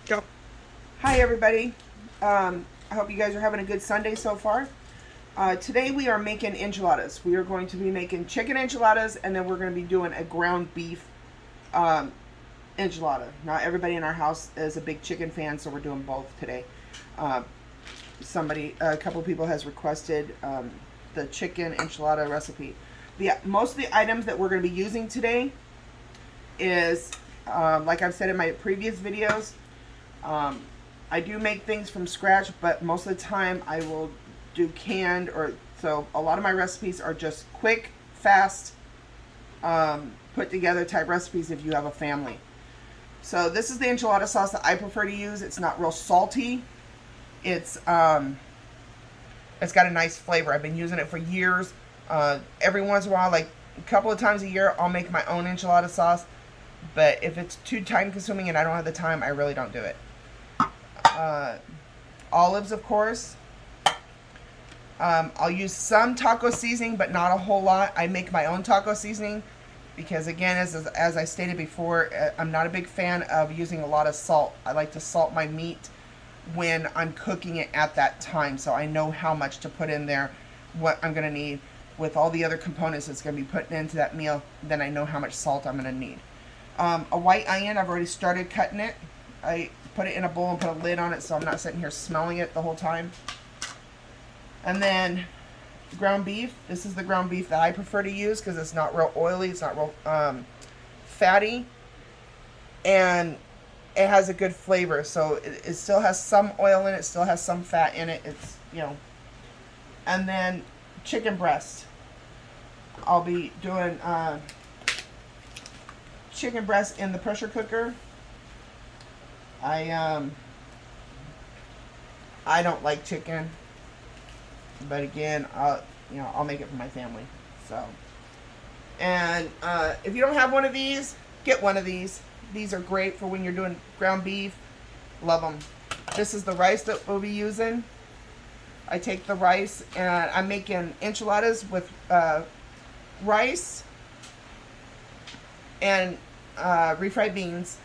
Go. Hi everybody. I hope you guys are having a good Sunday so far. Today we are making enchiladas. We are going to be making chicken enchiladas, and then we're going to be doing a ground beef um, enchilada. Not everybody in our house is a big chicken fan, so we're doing both today. Uh, a couple of people has requested the chicken enchilada recipe. Most of the items that we're going to be using today is, like I've said in my previous videos, I do make things from scratch, but most of the time I will do canned, so a lot of my recipes are just quick, fast, put together type recipes if you have a family. So this is the enchilada sauce that I prefer to use. It's not real salty. It's got a nice flavor. I've been using it for years. Every once in a while, like a couple of times a year, I'll make my own enchilada sauce. But if it's too time consuming and I don't have the time, I really don't do it. Olives, of course. I'll use some taco seasoning, but not a whole lot. I make my own taco seasoning because, again, as I stated before, I'm not a big fan of using a lot of salt. I like to salt my meat when I'm cooking it at that time, so I know how much to put in there, what I'm going to need. With all the other components that's going to be put into that meal, then I know how much salt I'm going to need. A white onion, I've already started cutting it. I put it in a bowl and put a lid on it so I'm not sitting here smelling it the whole time. And then ground beef. This is the ground beef that I prefer to use because it's not real oily, it's not real fatty, and it has a good flavor. So it still has some oil in it, still has some fat in it. It's, and then chicken breast. I'll be doing chicken breast in the pressure cooker. I don't like chicken, but again, I'll make it for my family. So, and if you don't have one of these, get one of these. These are great for when you're doing ground beef. Love them. This is the rice that we'll be using. I take the rice and I'm making enchiladas with rice and refried beans.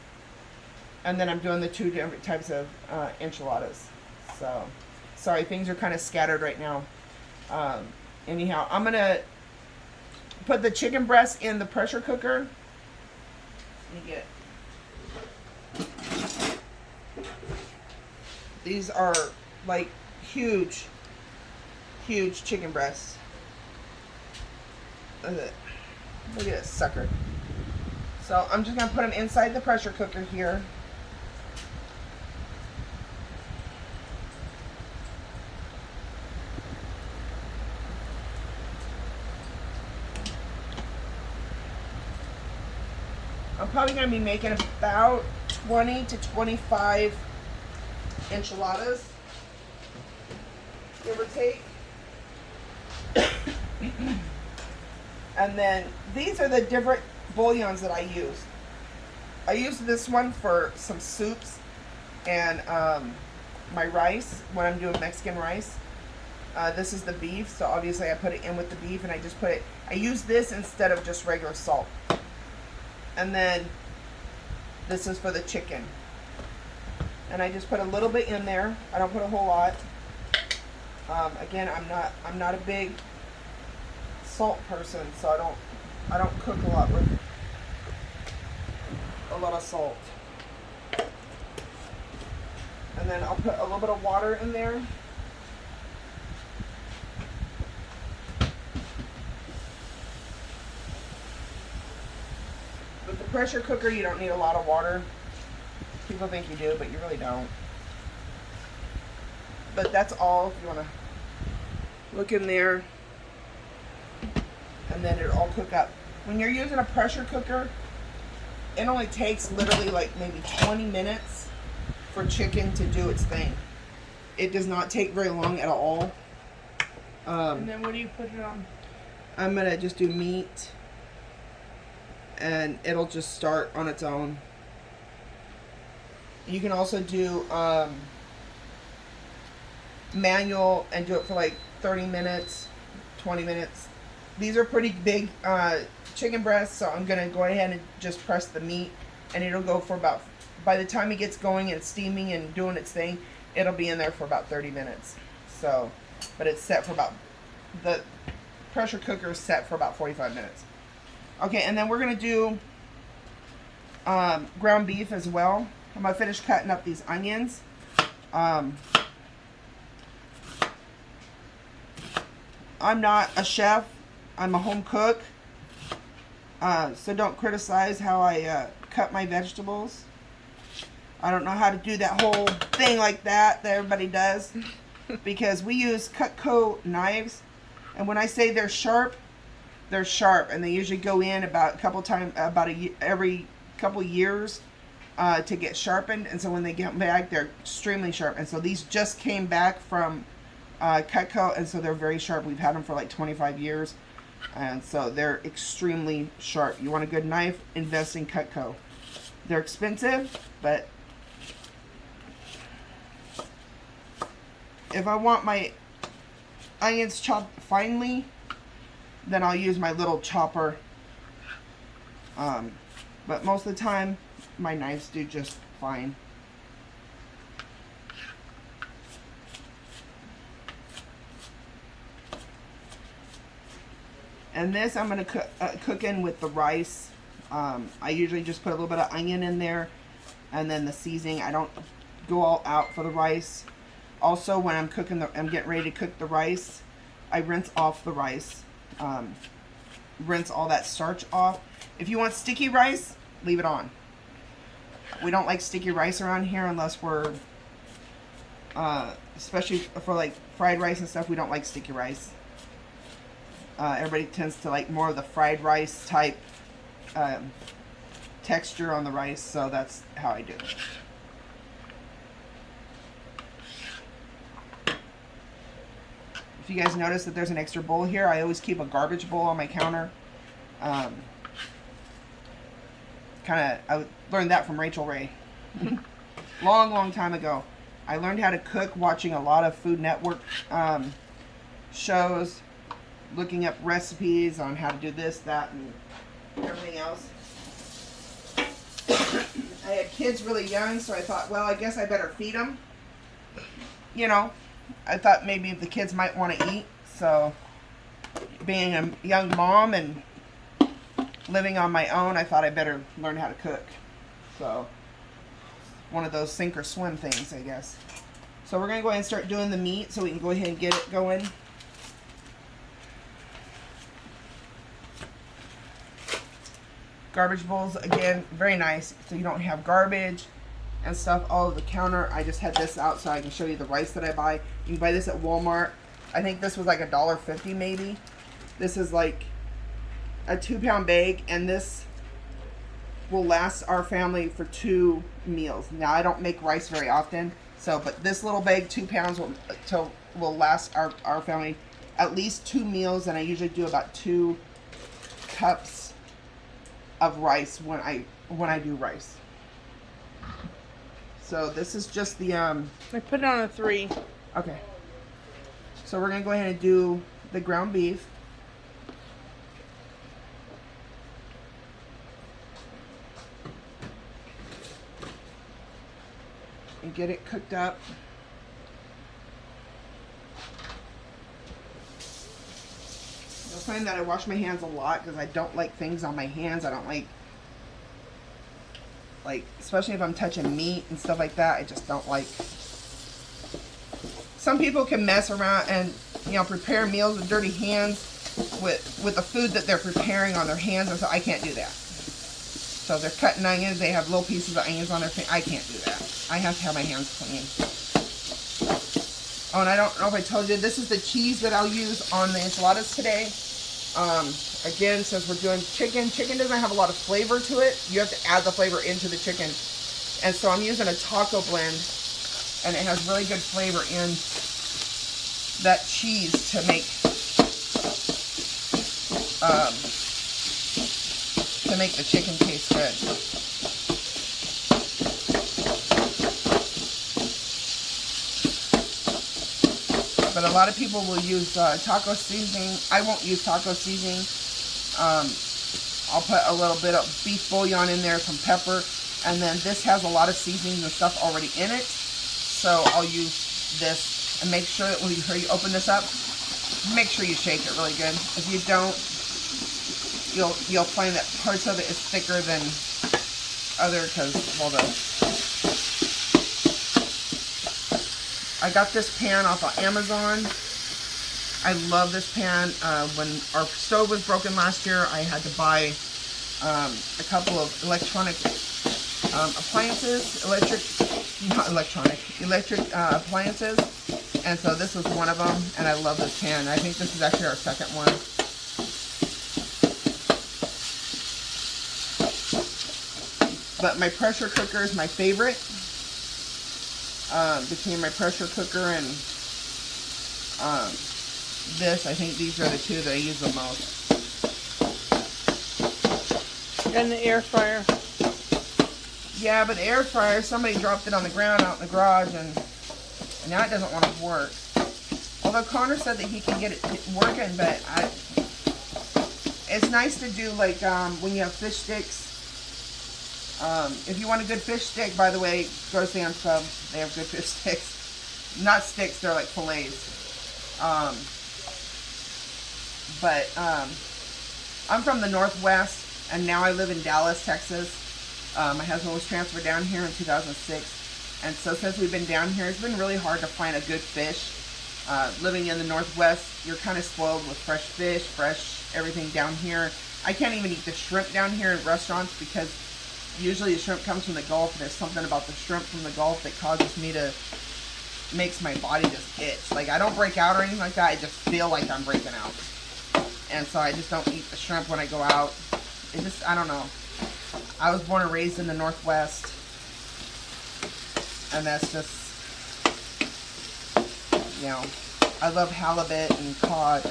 And then I'm doing the two different types of enchiladas. So, sorry, things are kind of scattered right now. Anyhow, I'm going to put the chicken breast in the pressure cooker. Let me get These are like huge chicken breasts. Look at this sucker. So I'm just going to put them inside the pressure cooker here. I'm probably going to be making about 20 to 25 enchiladas, give or take. And then these are the different bouillons that I use. I use this one for some soups and my rice when I'm doing Mexican rice. This is the beef, so obviously I put it in with the beef, and I use this instead of just regular salt. And then this is for the chicken. And I just put a little bit in there. I don't put a whole lot. Again, I'm not a big salt person, so I don't cook a lot with a lot of salt. And then I'll put a little bit of water in there. With the pressure cooker, you don't need a lot of water. People think you do, but you really don't. But that's all. If you want to look in there, and then it'll all cook up. When you're using a pressure cooker, it only takes literally like maybe 20 minutes for chicken to do its thing. It does not take very long at all. And then what do you put it on? I'm gonna just do meat, and it'll just start on its own. You can also do manual and do it for like 30 minutes, 20 minutes. These are pretty big chicken breasts, so I'm going to go ahead and just press the meat, and it'll go for about by the time it gets going and steaming and doing its thing, it'll be in there for about 30 minutes. So, but it's set for about, the pressure cooker is set for about 45 minutes. Okay, and then we're going to do ground beef as well. I'm going to finish cutting up these onions. I'm not a chef. I'm a home cook. So don't criticize how I cut my vegetables. I don't know how to do that whole thing like that everybody does. Because we use Cutco knives. And when I say they're sharp, and they usually go in about every couple years to get sharpened. And so when they get back, they're extremely sharp. And so these just came back from Cutco, and so they're very sharp. We've had them for like 25 years, and so they're extremely sharp. You want a good knife, invest in Cutco. They're expensive, but if I want my onions chopped finely, then I'll use my little chopper. But most of the time, my knives do just fine. And this I'm going to cook in with the rice. I usually just put a little bit of onion in there, and then the seasoning. I don't go all out for the rice. Also, when I'm getting ready to cook the rice, I rinse off the rice. Rinse all that starch off. If you want sticky rice, leave it on. We don't like sticky rice around here unless we're, especially for like fried rice and stuff, we don't like sticky rice. Everybody tends to like more of the fried rice type texture on the rice, so that's how I do it. If you guys notice that there's an extra bowl here, I always keep a garbage bowl on my counter. I learned that from Rachel Ray. long time ago. I learned how to cook watching a lot of Food Network shows, looking up recipes on how to do this, that, and everything else. I had kids really young, so I thought, well, I guess I better feed them. You know, I thought maybe the kids might want to eat. So, being a young mom and living on my own, I thought I better learn how to cook. So, one of those sink or swim things, I guess. So we're going to go ahead and start doing the meat so we can go ahead and get it going. Garbage bowls, again, very nice. So you don't have garbage and stuff all over the counter. I just had this out so I can show you the rice that I buy. You can buy this at Walmart. I think this was like $1.50 maybe. This is like a 2-pound bag, and this will last our family for 2 meals. Now I don't make rice very often, so but this little bag, 2 pounds, will last our family at least 2 meals, and I usually do about 2 cups of rice when I do rice. So this is just the I put it on a 3. Okay. So we're gonna go ahead and do the ground beef. And get it cooked up. You'll find that I wash my hands a lot because I don't like things on my hands. I don't like, especially if I'm touching meat and stuff like that, I just don't like. Some people can mess around and, you know, prepare meals with dirty hands with the food that they're preparing on their hands, and so I can't do that. So if they're cutting onions, they have little pieces of onions on their finger. I can't do that. I have to have my hands clean. Oh, and I don't know if I told you, this is the cheese that I'll use on the enchiladas today. Again, since we're doing chicken doesn't have a lot of flavor to it. You have to add the flavor into the chicken. And so I'm using a taco blend, and it has really good flavor in that cheese to make the chicken taste good. But a lot of people will use taco seasoning. I won't use taco seasoning. I'll put a little bit of beef bouillon in there, some pepper, And then this has a lot of seasonings and stuff already in it. So I'll use this and make sure that when you open this up, make sure you shake it really good. If you don't, you'll find that parts of it is thicker than other because, well, I got this pan off of Amazon. I love this pan. When our stove was broken last year, I had to buy a couple of electronic appliances, electric appliances, and so this was one of them, and I love this pan. I think this is actually our second one. But my pressure cooker is my favorite. Between my pressure cooker and this, I think these are the two that I use the most. And the air fryer. Yeah, but the air fryer, somebody dropped it on the ground out in the garage, and now it doesn't want to work. Although Connor said that he can get it working, but it's nice to do like when you have fish sticks. If you want a good fish stick, by the way, go to Sam's Club. They have good fish sticks. Not sticks, they're like fillets. I'm from the Northwest, and now I live in Dallas, Texas. My husband was transferred down here in 2006, and so since we've been down here, it's been really hard to find a good fish. Living in the Northwest, you're kind of spoiled with fresh fish, fresh everything down here. I can't even eat the shrimp down here in restaurants because usually the shrimp comes from the Gulf, and there's something about the shrimp from the Gulf that causes me to, makes my body just itch. Like, I don't break out or anything like that, I just feel like I'm breaking out. And so I just don't eat the shrimp when I go out. It just, I don't know. I was born and raised in the Northwest, and that's just, you know, I love halibut and cod,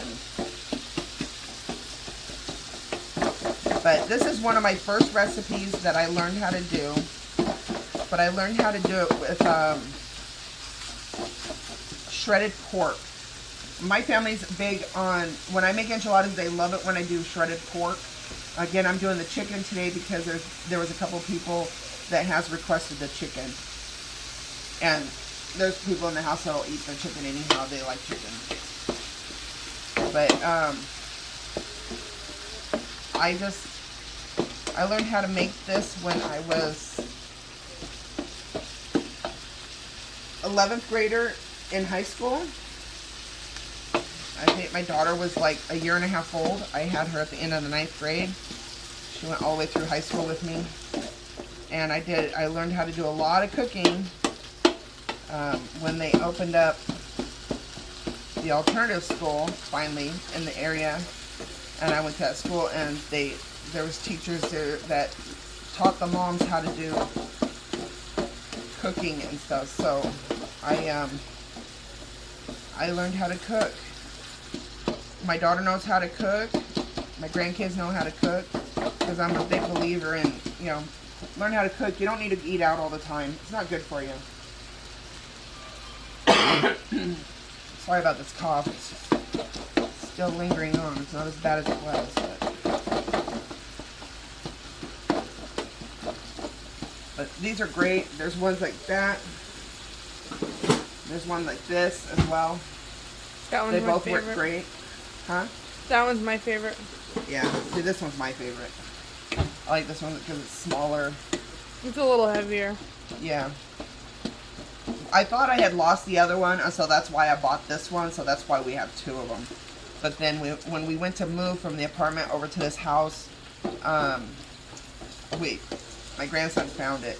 but this is one of my first recipes that I learned how to do, but I learned how to do it with shredded pork. My family's big on, when I make enchiladas, they love it when I do shredded pork. Again, I'm doing the chicken today because there was a couple people that has requested the chicken. And there's people in the house that'll eat the chicken anyhow. They like chicken. But I learned how to make this when I was 11th grader in high school. I think my daughter was like a year and a half old. I had her at the end of the 9th grade. She went all the way through high school with me. And I learned how to do a lot of cooking when they opened up the alternative school, finally, in the area. And I went to that school, and there was teachers there that taught the moms how to do cooking and stuff. So I learned how to cook. My daughter knows how to cook. My grandkids know how to cook, because I'm a big believer in, you know, learn how to cook. You don't need to eat out all the time. It's not good for you. Sorry about this cough. It's still lingering on. It's not as bad as it was. But these are great. There's ones like that. There's one like this as well. That one's They my both favorite. work great. Huh? That one's my favorite. Yeah. See, this one's my favorite. I like this one because it's smaller. It's a little heavier. Yeah. I thought I had lost the other one, so that's why I bought this one. So that's why we have two of them. But then when we went to move from the apartment over to this house, my grandson found it.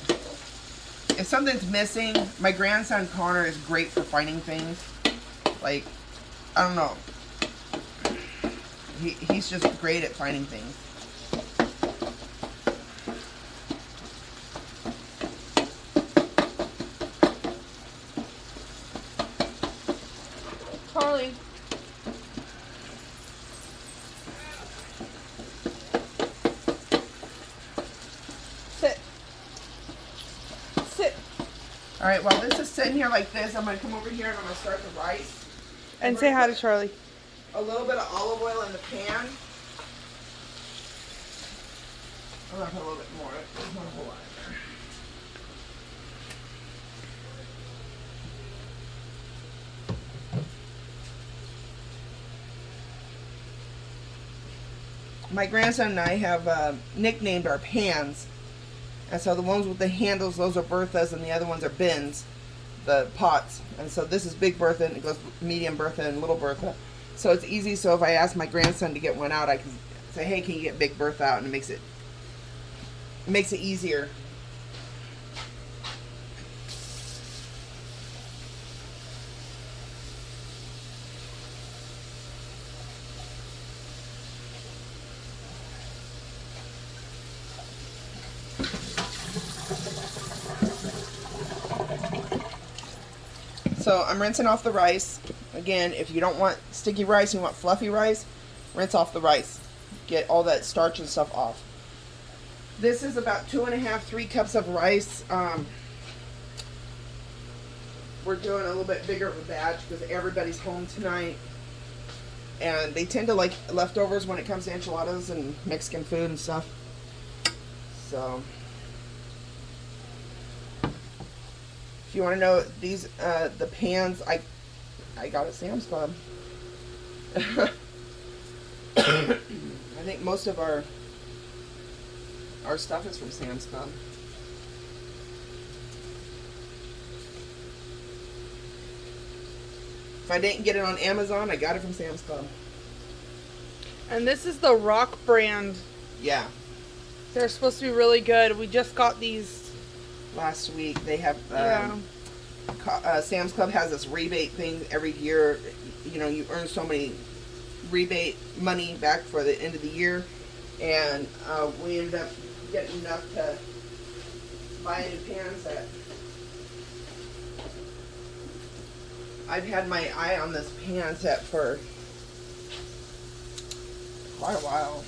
If something's missing, my grandson Connor is great for finding things. Like, I don't know. He's just great at finding things. Charlie. Sit. Sit. Alright, while this is sitting here like this, I'm going to come over here and I'm going to start the rice. And say hi to Charlie. A little bit of olive oil in the pan. I'm going to put a little bit more. There's not a whole lot in there. my grandson and I have nicknamed our pans. And so the ones with the handles, those are Berthas, and the other ones are bins, the pots. And so this is Big Bertha, and it goes Medium Bertha and Little Bertha. So it's easy. So if I ask my grandson to get one out, I can say, hey, can you get Big Bertha out? And it makes it easier. So I'm rinsing off the rice. Again, if you don't want sticky rice, you want fluffy rice, rinse off the rice. Get all that starch and stuff off. This is about 2.5, 3 cups of rice. We're doing a little bit bigger of a batch because everybody's home tonight. And they tend to like leftovers when it comes to enchiladas and Mexican food and stuff. So if you want to know, these the pans I got at Sam's Club. I think most of our stuff is from Sam's Club. If I didn't get it on Amazon, I got it from Sam's Club. And this is the Rock brand. Yeah. They're supposed to be really good. We just got these Last week. They have Sam's Club has this rebate thing every year. You know, you earn so many rebate money back for the end of the year, and we ended up getting enough to buy a new pan set. I've had my eye on this pan set for quite a while.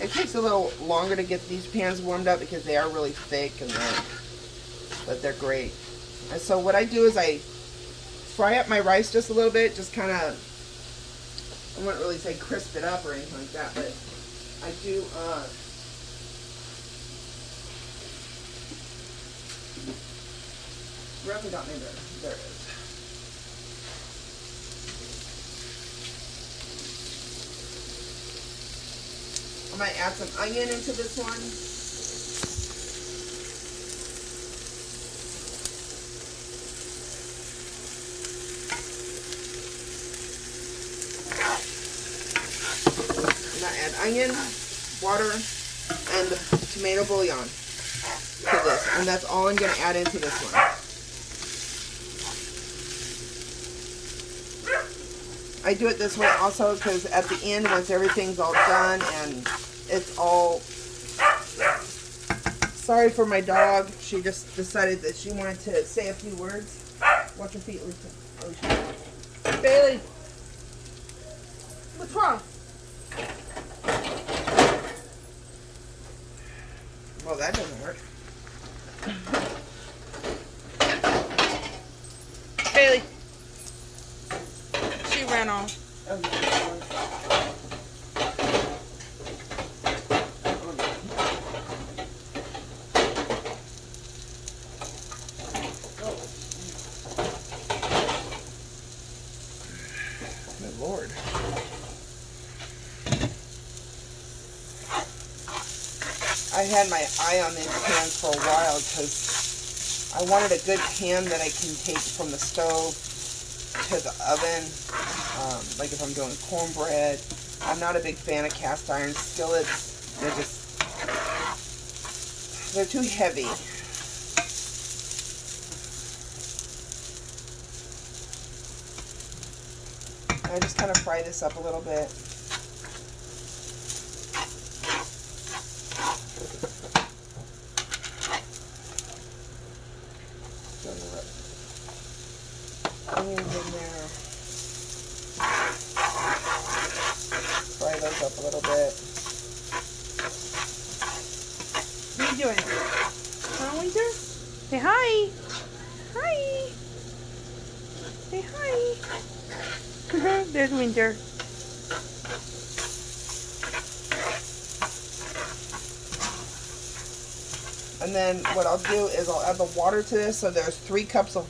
It takes a little longer to get these pans warmed up because they are really thick, but they're great. And so what I do is I fry up my rice just a little bit, just kind of, I wouldn't really say crisp it up or anything like that, but I do, where have we got me there? There it is. I might add some onion into this one. And I add onion, water, and the tomato bouillon to this. And that's all I'm going to add into this one. I do it this way also because at the end, once everything's all done and it's all... Sorry for my dog. She just decided that she wanted to say a few words. Watch your feet, Lisa. Oh, Bailey. What's wrong? Well, that doesn't work. Bailey. She ran off. Good Lord. I had my eye on these pans for a while because I wanted a good pan that I can take from the stove to the oven. Like if I'm doing cornbread. I'm not a big fan of cast iron skillets. They're too heavy. I just kind of fry this up a little bit. Onions in there. Fry those up a little bit. What are you doing? Huh, Winter? Say hi. Hi. Say hi. There's Winter. And then what I'll do is I'll add the water to this. So there's 3 cups of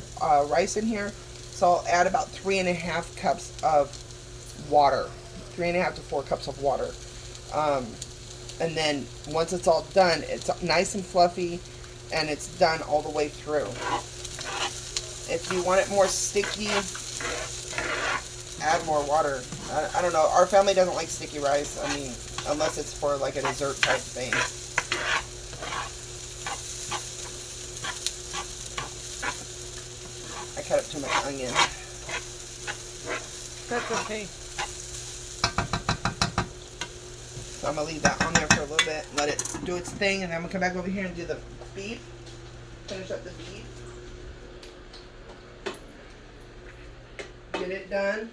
rice in here. So I'll add about 3.5 cups of water. 3.5 to 4 cups of water. And then once it's all done, it's nice and fluffy, and it's done all the way through. If you want it more sticky, add more water. I don't know. Our family doesn't like sticky rice. I mean, unless it's for like a dessert type thing. I cut up too much onion. That's okay. So I'm going to leave that on there for a little bit, let it do its thing, and then I'm going to come back over here and do the beef. Finish up the beef. Get it done.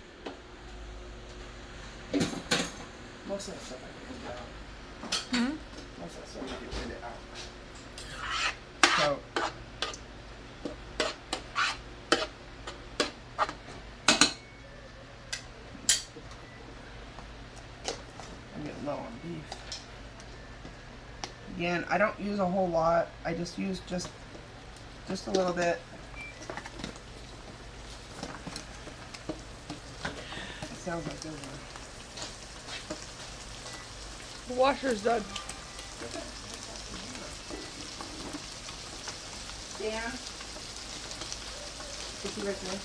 Most of that stuff I can get out. Most of that stuff I can get it out. So, I'm getting low on beef. Again, I don't use a whole lot. I just use just a little bit. It sounds like good one. The washer's done. Dan? Is he right there?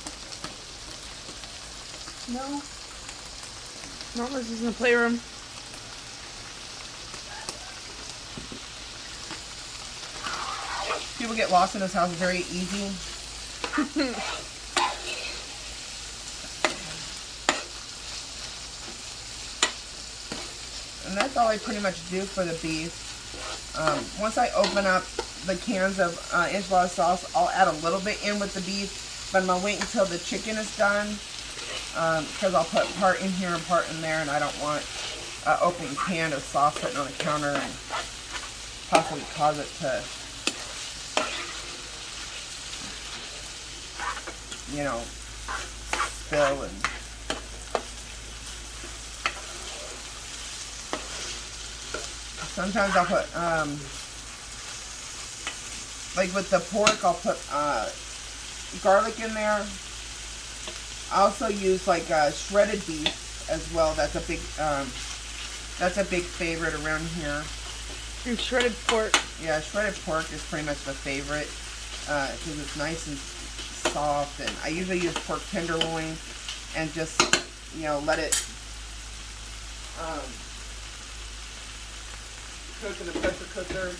No. No, this is in the playroom. People get lost in this house very easy. And that's all I pretty much do for the beef. Once I open up the cans of enchilada sauce, I'll add a little bit in with the beef, but I'm going to wait until the chicken is done, because I'll put part in here and part in there, and I don't want an open can of sauce sitting on the counter and possibly cause it to, you know, spill. And sometimes I'll put, like with the pork, I'll put garlic in there. I also use like shredded beef as well. That's a big favorite around here. And shredded pork. Yeah, shredded pork is pretty much the favorite because it's nice and soft. And I usually use pork tenderloin and just, you know, let it cook in the pressure cooker.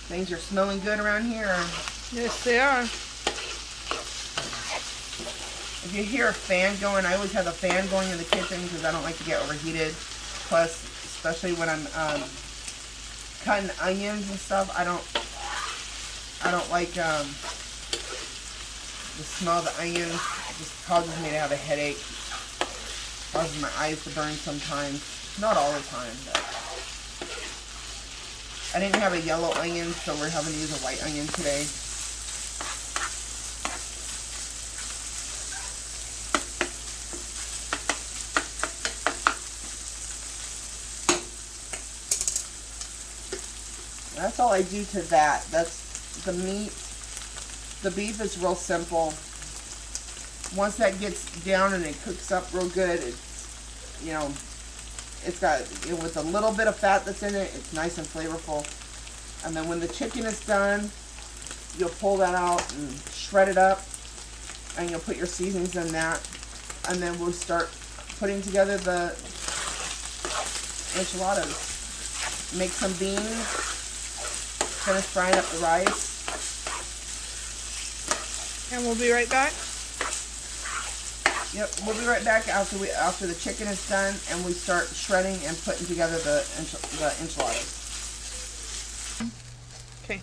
Things are smelling good around here. Yes, they are. If you hear a fan going, I always have a fan going in the kitchen because I don't like to get overheated. Plus, especially when I'm cutting onions and stuff, I don't like the smell of the onions. It just causes me to have a headache. Causes my eyes to burn sometimes. Not all the time, but I didn't have a yellow onion, so we're having to use a white onion today. That's all I do to that. That's the meat. The beef is real simple. Once that gets down and it cooks up real good, it's, you know, it's got, with a little bit of fat that's in it, it's nice and flavorful. And then when the chicken is done, you'll pull that out and shred it up, and you'll put your seasonings in that. And then we'll start putting together the enchiladas. Make some beans, finish frying up the rice. And we'll be right back. Yep, we'll be right back after the chicken is done and we start shredding and putting together the enchiladas. Okay.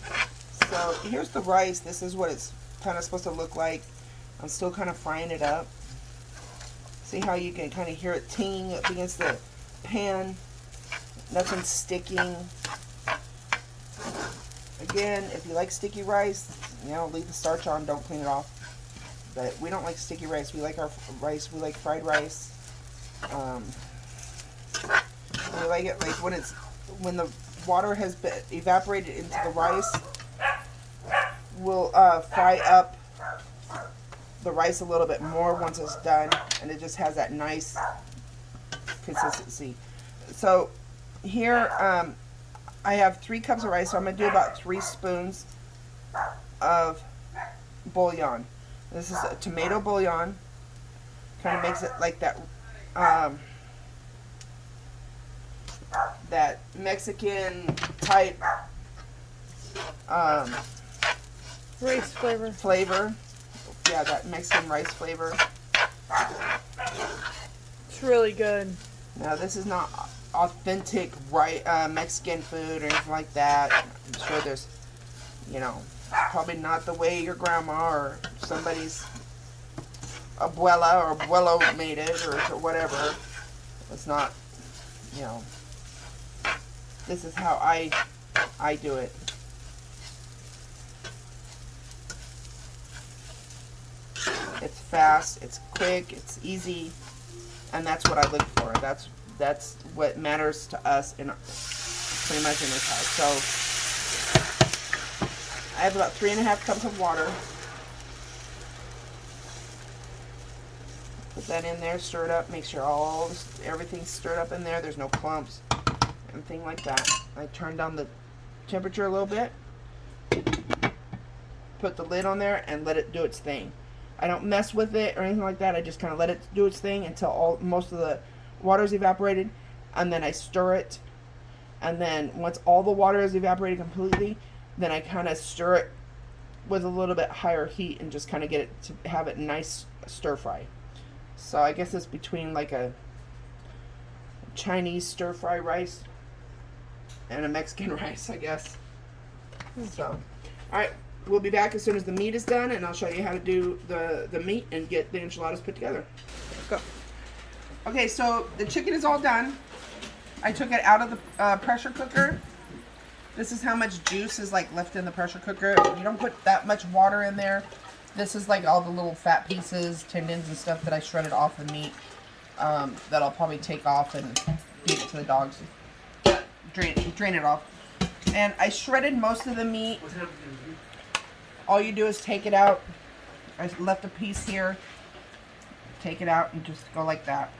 So here's the rice. This is what it's kind of supposed to look like. I'm still kind of frying it up. See how you can kind of hear it ting up against the pan. Nothing's sticking. Again, if you like sticky rice, You know, leave the starch on, don't clean it off. But we don't like sticky rice. We like our rice, we like fried rice. We like it like when the water has been evaporated into the rice. We'll fry up the rice a little bit more once it's done, and it just has that nice consistency. So here I have 3 cups of rice, so I'm going to do about 3 spoons of bouillon. This is a tomato bouillon. Kind of makes it like that that Mexican type rice flavor. Yeah, that Mexican rice flavor. It's really good. Now, this is not authentic Mexican food or anything like that. I'm sure there's, you know, probably not the way your grandma or somebody's abuela or abuelo made it or whatever. It's not, you know, this is how I do it. It's fast, it's quick, it's easy, and that's what I look for. That's what matters to us pretty much in this house. So I have about 3.5 cups of water. Put that in there, stir it up, make sure everything's stirred up in there. There's no clumps, anything like that. I turn down the temperature a little bit, put the lid on there, and let it do its thing. I don't mess with it or anything like that. I just kind of let it do its thing until most of the water is evaporated, and then I stir it. And then once all the water is evaporated completely, then I kind of stir it with a little bit higher heat and just kind of get it to have it nice stir fry. So I guess it's between like a Chinese stir fry rice and a Mexican rice, I guess. So, all right. We'll be back as soon as the meat is done, and I'll show you how to do the meat and get the enchiladas put together. Let's go. Okay, so the chicken is all done. I took it out of the pressure cooker. This is how much juice is like left in the pressure cooker. You don't put that much water in there. This is like all the little fat pieces, tendons and stuff that I shredded off the meat that I'll probably take off and feed it to the dogs. Drain it off. And I shredded most of the meat. All you do is take it out. I left a piece here. Take it out and just go like that.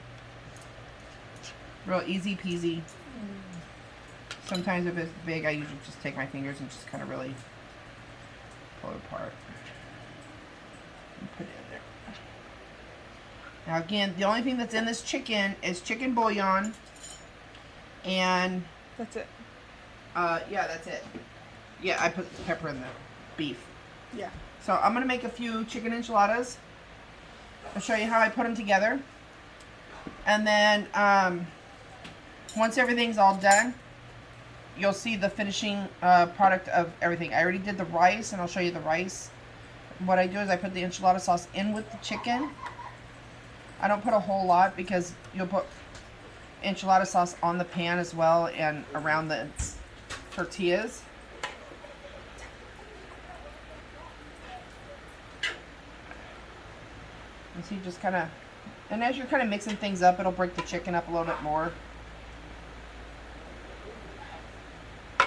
Real easy peasy. Sometimes if it's big, I usually just take my fingers and just kind of really pull it apart. And put it in there. Now again, the only thing that's in this chicken is chicken bouillon. And that's it. Yeah, that's it. Yeah, I put pepper in the beef. Yeah. So I'm going to make a few chicken enchiladas. I'll show you how I put them together. And then once everything's all done, you'll see the finishing product of everything. I already did the rice, and I'll show you the rice. What I do is I put the enchilada sauce in with the chicken. I don't put a whole lot because you'll put enchilada sauce on the pan as well and around the tortillas. And so you just kind of, and as you're kind of mixing things up, it'll break the chicken up a little bit more. The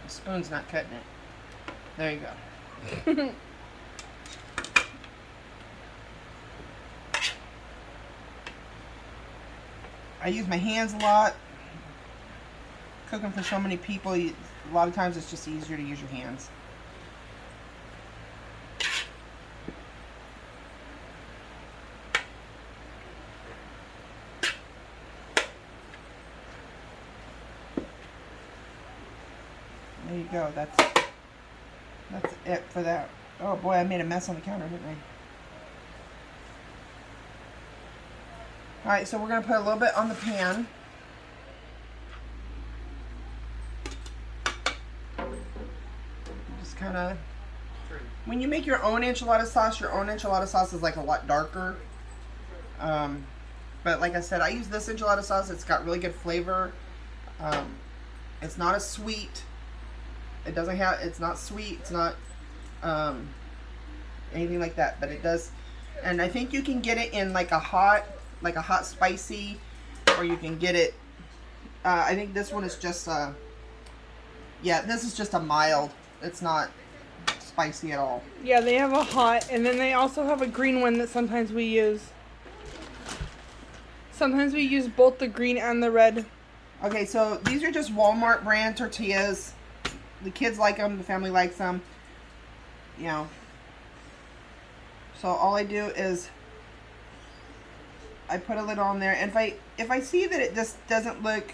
spoon's not cutting it. There you go. I use my hands a lot. Cooking for so many people, a lot of times it's just easier to use your hands. There you go. That's it for that. Oh boy, I made a mess on the counter, didn't I? Alright, so we're going to put a little bit on the pan. Just kind of... When you make your own enchilada sauce is like a lot darker. But like I said, I use this enchilada sauce. It's got really good flavor. It's not as sweet. It's not sweet. It's not anything like that, but it does. And I think you can get it in like a hot spicy, or you can get it, I think this one is just, yeah, this is just a mild. It's not spicy at all. Yeah, they have a hot, and then they also have a green one that sometimes we use. Sometimes we use both the green and the red. Okay, so these are just Walmart brand tortillas. The kids like them, the family likes them, you know. So all I do is I put a lid on there, and if I see that it just doesn't look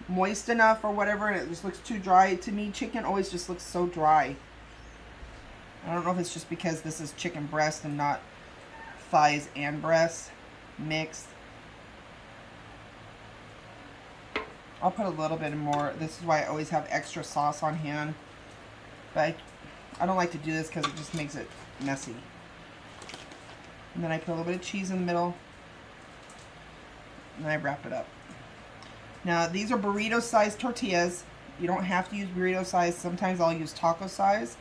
moist enough or whatever, and it just looks too dry, to me chicken always just looks so dry. I don't know if it's just because this is chicken breast and not thighs and breasts mixed. I'll put a little bit more. This is why I always have extra sauce on hand, but I don't like to do this because it just makes it messy. And then I put a little bit of cheese in the middle, and then I wrap it up. Now these are burrito sized tortillas. You don't have to use burrito size. Sometimes I'll use taco size,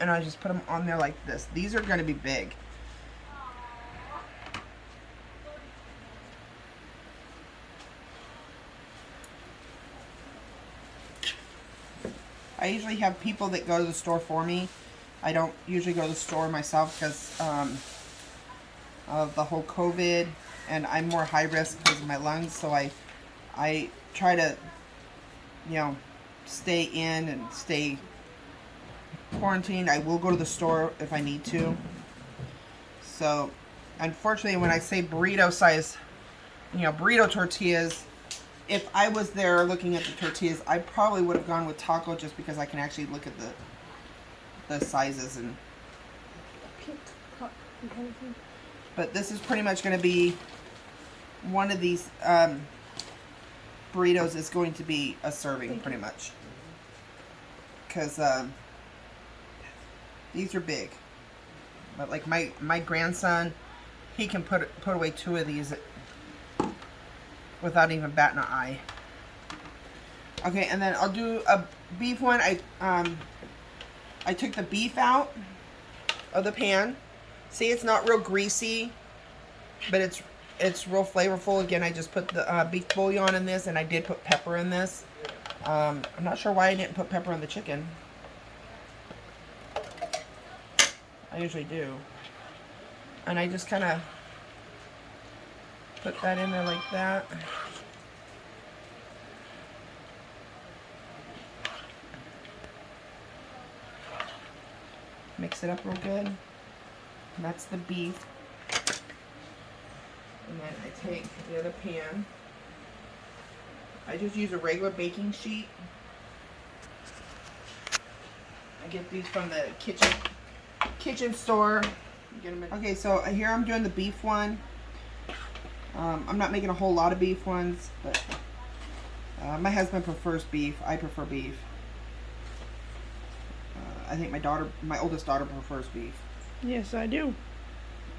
and I just put them on there like this. These are going to be big. I usually have people that go to the store for me. I don't usually go to the store myself because of the whole COVID, and I'm more high risk because of my lungs, so I try to, you know, stay in and stay quarantined. I will go to the store if I need to. So, unfortunately, when I say burrito size, you know, burrito tortillas, if I was there looking at the tortillas, I probably would have gone with taco just because I can actually look at the sizes. And but this is pretty much going to be one of these burritos is going to be a serving pretty much, because these are big. But like my grandson, he can put away 2 of these without even batting an eye. Okay, and then I'll do a beef one. I took the beef out of the pan. See, it's not real greasy, but it's real flavorful. Again, I just put the beef bouillon in this, and I did put pepper in this. I'm not sure why I didn't put pepper in the chicken. I usually do. And I just kind of put that in there like that. Mix it up real good. And that's the beef. And then I take the other pan. I just use a regular baking sheet. I get these from the kitchen store. Okay, so here I'm doing the beef one. I'm not making a whole lot of beef ones, but my husband prefers beef. I prefer beef. I think my oldest daughter prefers beef. Yes, I do.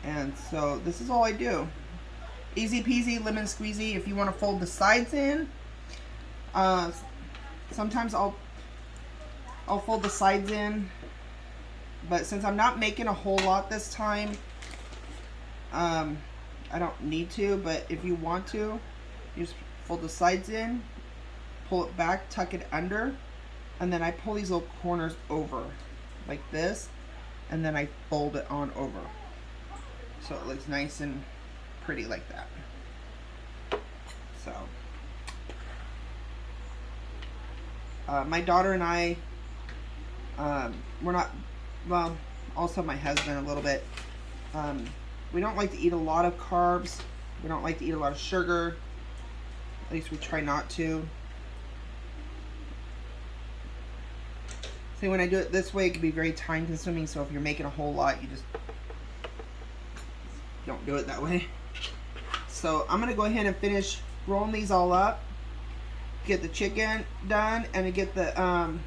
And so this is all I do. Easy peasy, lemon squeezy. If you want to fold the sides in, sometimes I'll fold the sides in, but since I'm not making a whole lot this time, I don't need to. But if you want to, you just fold the sides in, pull it back, tuck it under, and then I pull these little corners over like this, and then I fold it on over so it looks nice and pretty like that. So my daughter and I, we're not, well, also my husband a little bit, we don't like to eat a lot of carbs. We don't like to eat a lot of sugar. At least we try not to. See, when I do it this way, it can be very time consuming, so if you're making a whole lot, you just don't do it that way. So I'm going to go ahead and finish rolling these all up, get the chicken done, and get them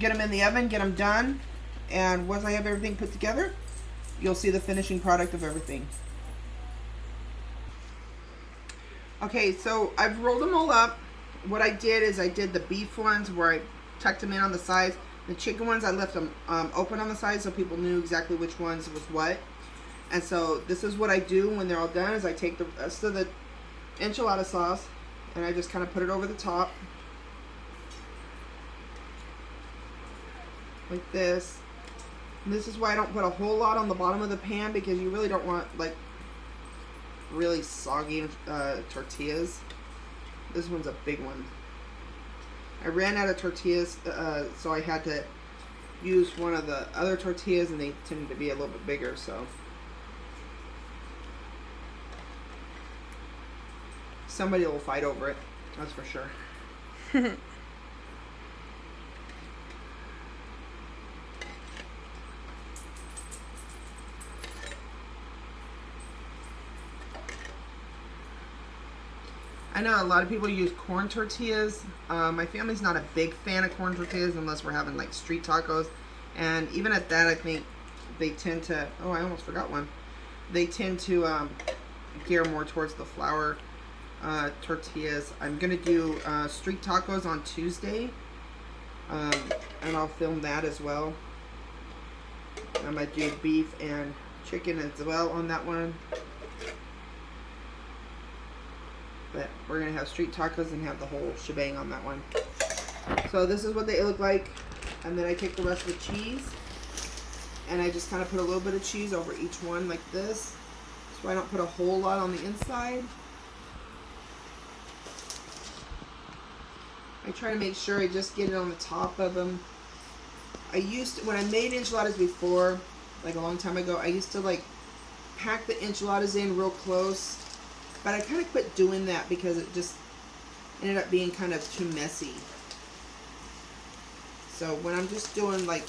in the oven, get them done, and once I have everything put together, you'll see the finishing product of everything. Okay, so I've rolled them all up. What I did is I did the beef ones where I tucked them in on the sides. The chicken ones, I left them open on the side so people knew exactly which ones was what. And so this is what I do when they're all done, is I take the rest of the enchilada sauce and I just kind of put it over the top. Like this. And this is why I don't put a whole lot on the bottom of the pan, because you really don't want like really soggy tortillas. This one's a big one. I ran out of tortillas, so I had to use one of the other tortillas, and they tended to be a little bit bigger, so. Somebody will fight over it, that's for sure. I know a lot of people use corn tortillas. My family's not a big fan of corn tortillas unless we're having like street tacos. And even at that, I think they tend to, oh, I almost forgot one. They tend to gear more towards the flour tortillas. I'm going to do street tacos on Tuesday. And I'll film that as well. I'm going to do beef and chicken as well on that one. But we're going to have street tacos and have the whole shebang on that one. So this is what they look like. And then I take the rest of the cheese. And I just kind of put a little bit of cheese over each one like this. So I don't put a whole lot on the inside. I try to make sure I just get it on the top of them. I used to, when I made enchiladas before, like a long time ago, I used to like pack the enchiladas in real close. But I kind of quit doing that because it just ended up being kind of too messy. So when I'm just doing like,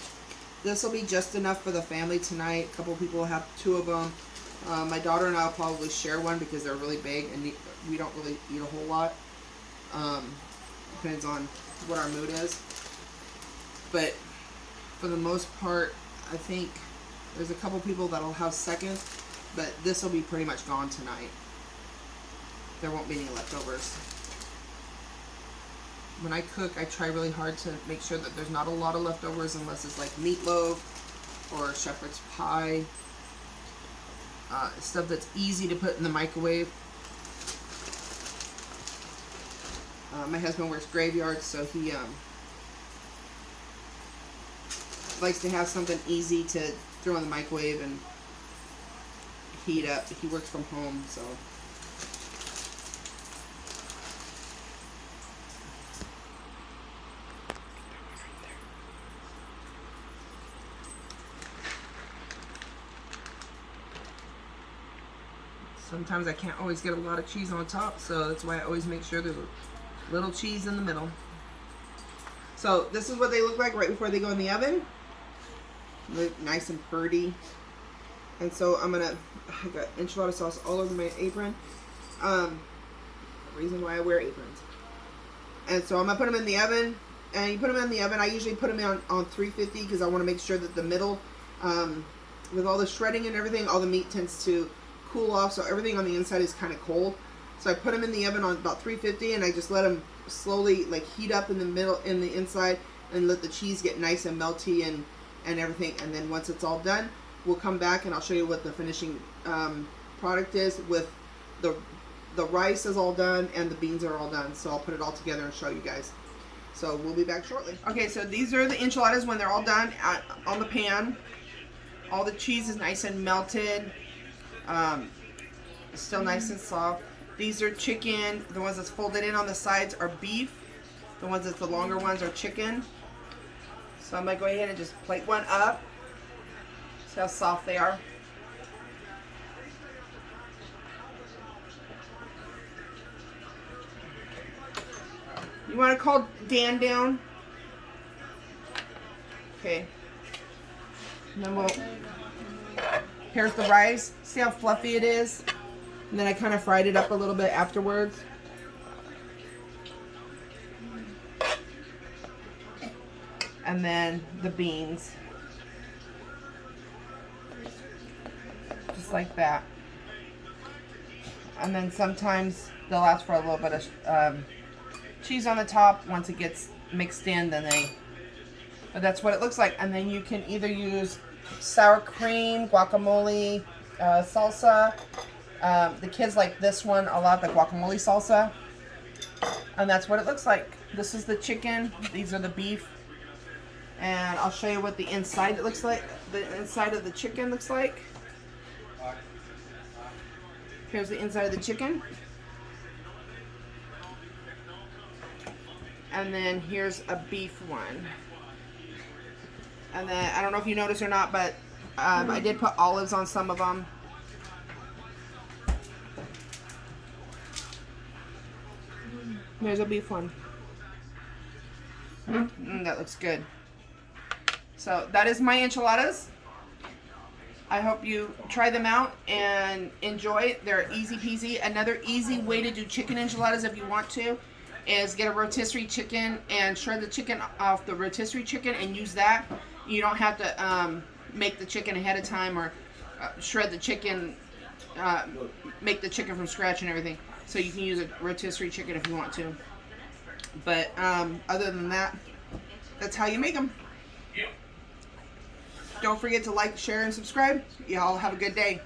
this will be just enough for the family tonight. A couple people will have 2 of them. My daughter and I will probably share one because they're really big and we don't really eat a whole lot. Depends on what our mood is. But for the most part, I think there's a couple people that'll have seconds, but this will be pretty much gone tonight. There won't be any leftovers. When I cook, I try really hard to make sure that there's not a lot of leftovers unless it's like meatloaf or shepherd's pie. Stuff that's easy to put in the microwave. My husband works graveyards, so he likes to have something easy to throw in the microwave and heat up. He works from home, so. Sometimes I can't always get a lot of cheese on top, so that's why I always make sure there's a little cheese in the middle. So this is what they look like right before they go in the oven. Look nice and pretty. And so I got enchilada sauce all over my apron. The reason why I wear aprons. And so I'm gonna put them in the oven. And you put them in the oven. I usually put them on 350 because I want to make sure that the middle, with all the shredding and everything, all the meat tends to cool off, so everything on the inside is kind of cold. So I put them in the oven on about 350, and I just let them slowly like heat up in the middle, in the inside, and let the cheese get nice and melty and everything. And then once it's all done, we'll come back and I'll show you what the finishing product is. With the rice is all done and the beans are all done. So I'll put it all together and show you guys. So we'll be back shortly. Okay, so these are the enchiladas when they're all done on the pan. All the cheese is nice and melted. Still nice and soft. These are chicken. The ones that's folded in on the sides are beef. The ones that's the longer ones are chicken. So I'm going to go ahead and just plate one up. See how soft they are. You want to call Dan down? Okay. And then here's the rice. See how fluffy it is? And then I kind of fried it up a little bit afterwards. And then the beans. Just like that. And then sometimes they'll ask for a little bit of cheese on the top. Once it gets mixed in, then they But that's what it looks like. And then you can either use sour cream, guacamole, salsa. The kids like this one a lot, the guacamole salsa. And that's what it looks like. This is the chicken. These are the beef. And I'll show you what the inside it looks like. The inside of the chicken looks like. Here's the inside of the chicken. And then here's a beef one. And then, I don't know if you noticed or not, but I did put olives on some of them. There's a beef one. That looks good. So that is my enchiladas. I hope you try them out and enjoy. They're easy peasy. Another easy way to do chicken enchiladas if you want to is get a rotisserie chicken and shred the chicken off the rotisserie chicken and use that. You don't have to make the chicken ahead of time or shred the chicken, make the chicken from scratch and everything. So you can use a rotisserie chicken if you want to. But other than that, that's how you make them. Don't forget to like, share, and subscribe. Y'all have a good day.